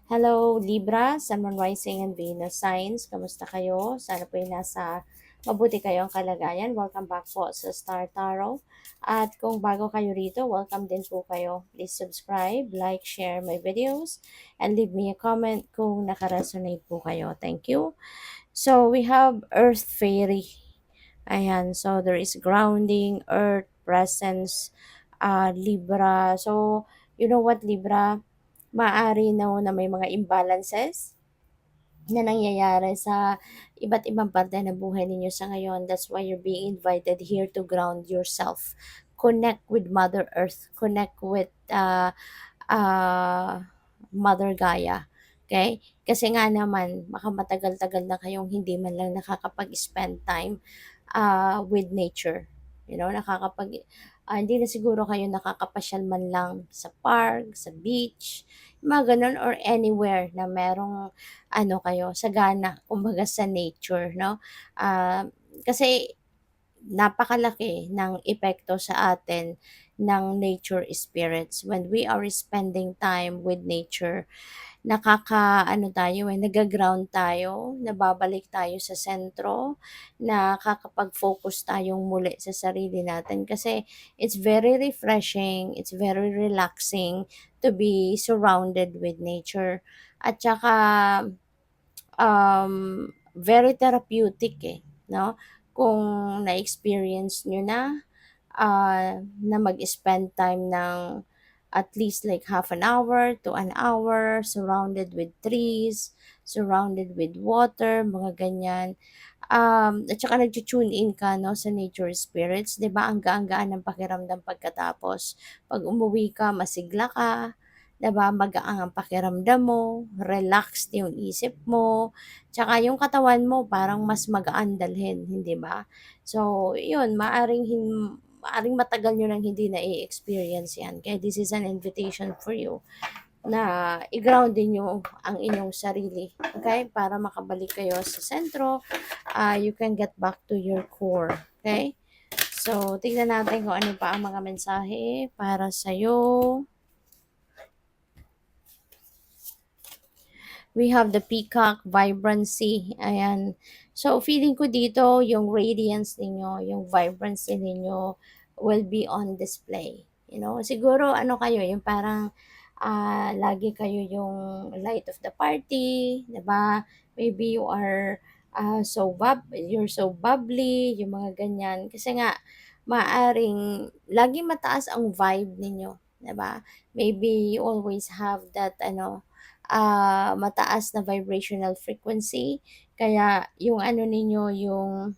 Hello, Libra, Sun, Moon, Rising, and Venus signs. Kamusta kayo? Sana po ay nasa mabuti kayong kalagayan. Welcome back po sa Star Tarot. At kung bago kayo rito, welcome din po kayo. Please subscribe, like, share my videos, and leave me a comment kung nakaresonate po kayo. Thank you. So, we have Earth Fairy. Ayan, so there is grounding, Earth, presence, Libra. So, you know what, Libra? Maaari na may mga imbalances na nangyayari sa iba't ibang parte ng buhay ninyo sa ngayon. That's why you're being invited here to ground yourself. Connect with Mother Earth. Connect with uh, Mother Gaia. Okay? Kasi nga naman, matagal-tagal na kayong hindi man lang nakakapag-spend time with nature. Hindi na siguro kayo nakakapasyal man lang sa park, sa beach, mga ganun, or anywhere na merong kayo, sagana, kumbaga sa nature, no? Kasi napakalaki ng epekto sa atin ng nature spirits. When we are spending time with nature, nagaground tayo, nababalik tayo sa sentro, nakakapag-focus tayong muli sa sarili natin kasi it's very refreshing, it's very relaxing to be surrounded with nature. At saka very therapeutic no? Kung na-experience nyo na mag-spend time ng at least like half an hour to an hour surrounded with trees, surrounded with water, mga ganyan. At saka nag-tune in ka, no, sa nature spirits, 'di ba? Ang gaan-gaan ng pakiramdam pagkatapos. Pag umuwi ka, masigla ka, 'di ba? Magaang ang pakiramdam mo, relaxed yung isip mo, tsaka yung katawan mo parang mas magaan dalhin, hindi ba? So, yun, maaring matagal nyo nang hindi na i-experience yan. Kaya this is an invitation for you na i-ground din nyo ang inyong sarili. Okay? Para makabalik kayo sa sentro, you can get back to your core. Okay? So, tignan natin kung ano pa ang mga mensahe para sa'yo. We have the peacock vibrancy. Ayan. So, feeling ko dito, yung radiance ninyo, yung vibrancy ninyo will be on display. Siguro, kayo, yung parang lagi kayo yung light of the party, 'di ba? Maybe you are you're so bubbly, yung mga ganyan. Kasi nga, maaring lagi mataas ang vibe ninyo, 'di ba? Maybe you always have that mataas na vibrational frequency. Kaya yung ninyo, yung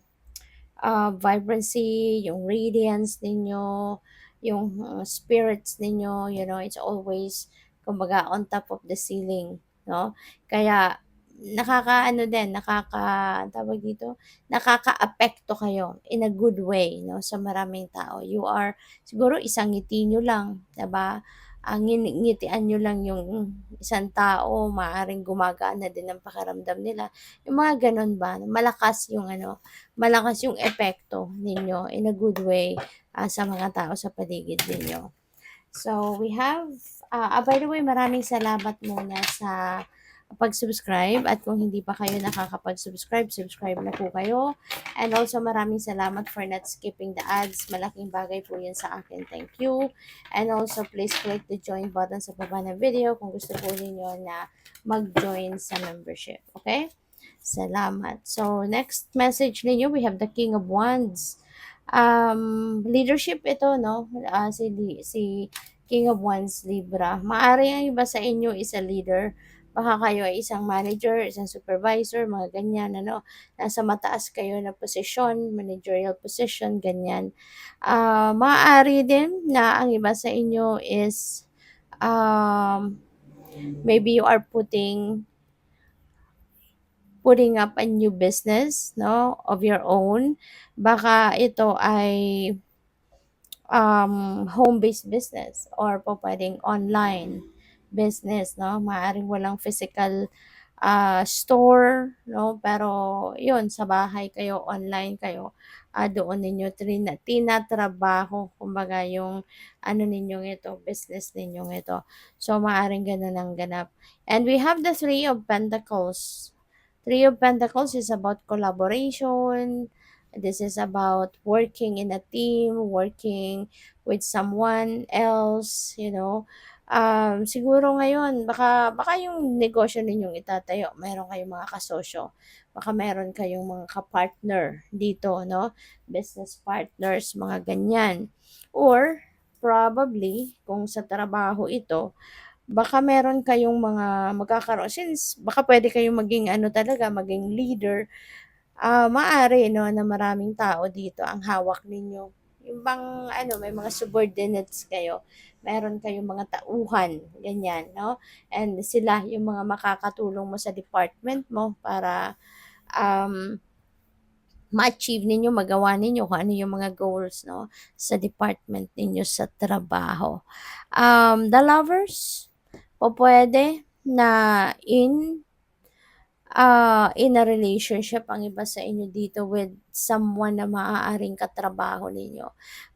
vibrancy, yung radiance ninyo, yung spirits ninyo, it's always, kumbaga, on top of the ceiling, no? Kaya, tawag dito, nakaka-apekto kayo in a good way, no, sa maraming tao. You are, siguro isang ngiti nyo lang, 'di ba? Ang ngitian nyo lang yung isang tao, maaring gumagana din ang pakiramdam nila. Yung mga ganun ba, malakas yung epekto ninyo in a good way sa mga tao sa paligid ninyo. So, we have, by the way, maraming salamat muna sa pag-subscribe, at kung hindi pa kayo nakakapag-subscribe, subscribe na po kayo. And also, maraming salamat for not skipping the ads. Malaking bagay po yun sa akin. Thank you. And also, please click the join button sa baba ng video kung gusto po ninyo na mag-join sa membership. Okay? Salamat. So, next message ninyo, we have the King of Wands. Leadership ito, no? Si King of Wands, Libra. Maari ang iba sa inyo is a leader. Baka kayo ay isang manager, isang supervisor, mga ganyan, nasa mataas kayo na posisyon, managerial position, ganyan. Maaari din na ang iba sa inyo is maybe you are putting up a new business, no, of your own. Baka ito ay home-based business, or po pwedeng online business, no? Maaring walang physical store, no? Pero yun, sa bahay kayo, online kayo. doon ninyo tinatrabaho kumbaga yung ano ninyong ito, business ninyong ito. So, maaaring gano'n ang ganap. And we have the Three of Pentacles. Three of Pentacles is about collaboration. This is about working in a team, working with someone else, siguro ngayon baka yung negosyo ninyong itatayo, meron kayong mga kasosyo, baka meron kayong mga ka-partner dito, no? Business partners, mga ganyan. Or probably kung sa trabaho ito, baka meron kayong mga magkakaroon since baka pwede kayong maging ano talaga, maging leader. Maaari 'no, na maraming tao dito ang hawak ninyo. Yung bang ano, may mga subordinates kayo, meron kayong mga tauhan, ganyan 'no, and sila yung mga makakatulong mo sa department mo para, um, ma-achieve ninyo, magawa ninyo kung ano yung mga goals 'no, sa department ninyo sa trabaho. The Lovers, pupuwede na in a relationship ang iba sa inyo dito with someone na maaaring katrabaho ninyo.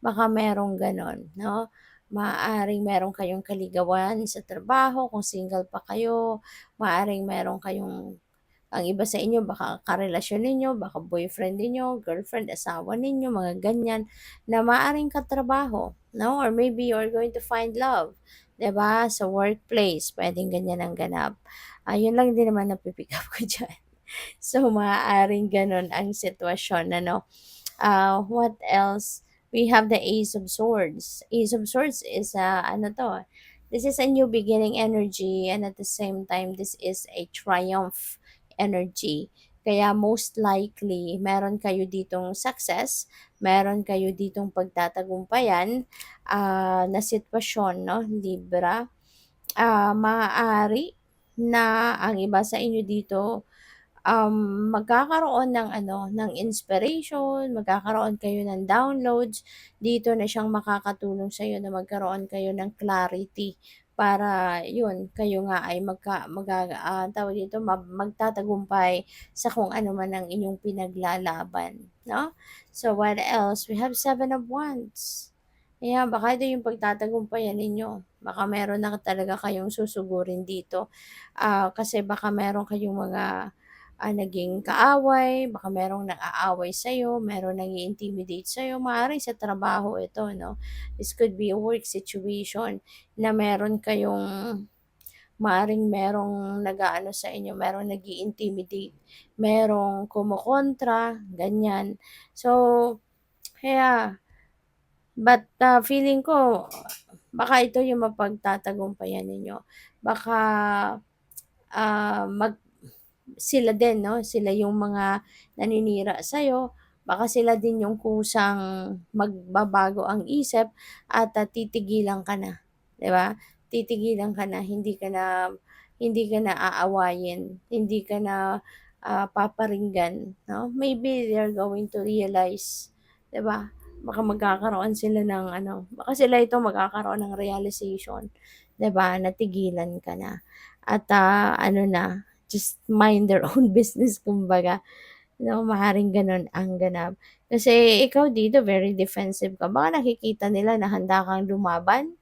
Baka merong gano'n, 'no? Maaaring meron kayong kaligawan sa trabaho kung single pa kayo, maaaring meron kayong ang iba sa inyo baka karelasyon ninyo, baka boyfriend ninyo, girlfriend, asawa ninyo, mga ganyan, na maaaring katrabaho, 'no? Or maybe you're going to find love, 'di ba? Sa workplace, puwedeng ganyan ang ganap. Yun lang din naman napi-pick up ko diyan. So, maaaring gano'n ang sitwasyon ano. What else? We have the Ace of Swords. Ace of Swords is, ano 'to, this is a new beginning energy and at the same time, this is a triumph energy. Kaya most likely, meron kayo ditong success, meron kayo ditong pagtatagumpayan, na sitwasyon 'no, Libra. Maaari na ang iba sa inyo dito magkakaroon ng ano, ng inspiration, magkakaroon kayo ng downloads, dito na siyang makakatulong sa'yo na magkaroon kayo ng clarity para yun, kayo nga ay tawag dito, magtatagumpay sa kung ano man ang inyong pinaglalaban, 'no? So, what else? We have Seven of Wands. Ayan, baka ito yung pagtatagumpayan ninyo. Baka meron na talaga kayong susugurin dito. Kasi baka meron kayong mga naging kaaway, baka merong nang-aaway sa'yo, meron nang-i-intimidate sa'yo, maaaring sa trabaho ito, 'no? This could be a work situation na meron kayong maaaring merong nag-aano sa inyo, merong nag-i-intimidate, merong kumokontra, ganyan. So, kaya feeling ko baka ito yung mapagtatagumpayan ninyo. Baka, ah, mag sila din 'no, sila yung mga naninira sa'yo, baka sila din yung kusang magbabago ang isip at, titigilan ka na, 'di ba? Titigilan ka na, hindi ka na aawayin, hindi ka na, paparinggan 'no. Maybe they're going to realize, 'di ba? Baka magkakaroon sila ng ano, baka sila ito magkakaroon ng realization, 'di ba, na tigilan ka na at, ano na, just mind their own business kumbaga, 'no, maaaring gano'n ang ganap. Kasi ikaw dito very defensive ka, baka nakikita nila na handa kang lumaban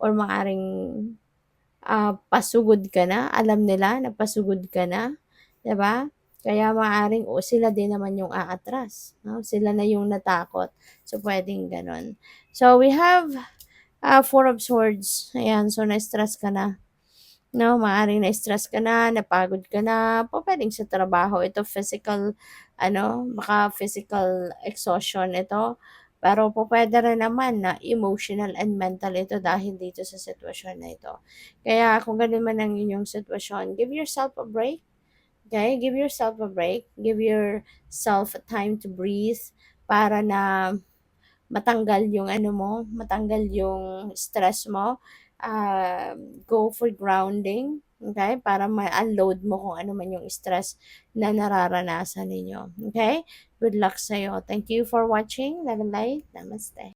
or maaaring, pasugod ka na, alam nila na pasugod ka na, 'di ba? Kaya maaaring o sila din naman yung aatras, 'no, sila na yung natakot. So, puwedeng gano'n. So, we have, Four of Swords, ayan, so na-stress ka na. 'No, maaaring na-stress ka na, napagod ka na, pupuwedeng sa trabaho ito physical ano, baka physical exhaustion ito, pero pupuwede rin naman na emotional and mental ito dahil dito sa sitwasyon na ito. Kaya kung gano'n man ang inyong sitwasyon, give yourself a break, okay? Give yourself a break, give yourself time to breathe para na matanggal yung ano mo, matanggal yung stress mo, go for grounding, okay? Para ma-unload mo kung ano man yung stress na nararanasan ninyo, okay? Good luck sa'yo. Thank you for watching. Love and light. Namaste.